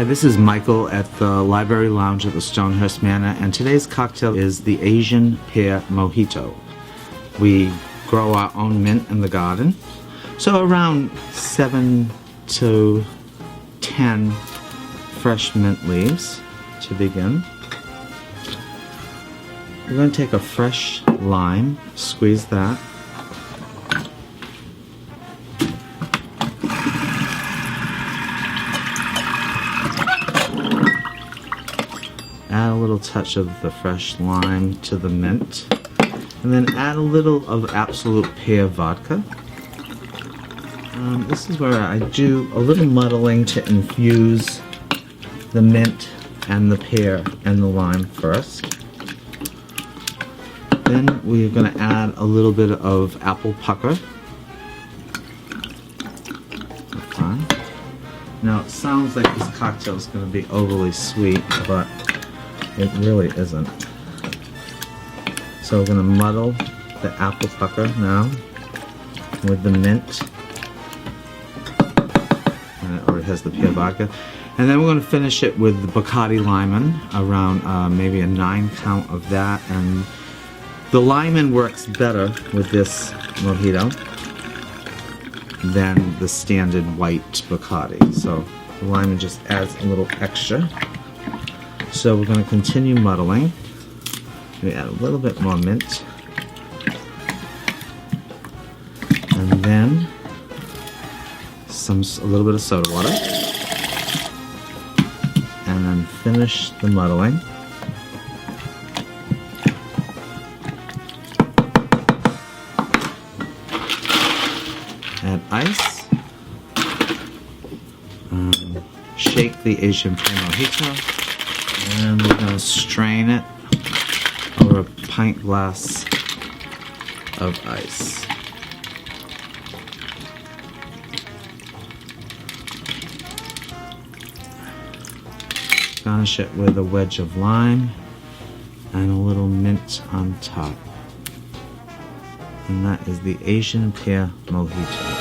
this is Michael at the Library Lounge at the Stonehurst Manor, and today's cocktail is the Asian Pear Mojito. We grow our own mint in the garden, so around 7 to 10 fresh mint leaves to begin. We're going to take a fresh lime, squeeze that. Add a little touch of the fresh lime to the mint, and then add a little of Absolute Pear vodka. This is where I do a little muddling to infuse the mint and the pear and the lime first. Then we're going to add a little bit of apple pucker. Fine. Now it sounds like this cocktail is going to be overly sweet, but it really isn't. So we're going to muddle the apple pucker now with the mint. And it already has the pear vodka. And then we're going to finish it with the Bacardi Limon, around maybe a 9 count of that. And the limon works better with this mojito than the standard white Bacardi. So the limon just adds a little extra. So we're going to continue muddling. We add a little bit more mint. And then a little bit of soda water. And then finish the muddling. Add ice. Shake the Asian Pear Mojito. And we're going to strain it over a pint glass of ice. Garnish it with a wedge of lime and a little mint on top. And that is the Asian Pear Mojito.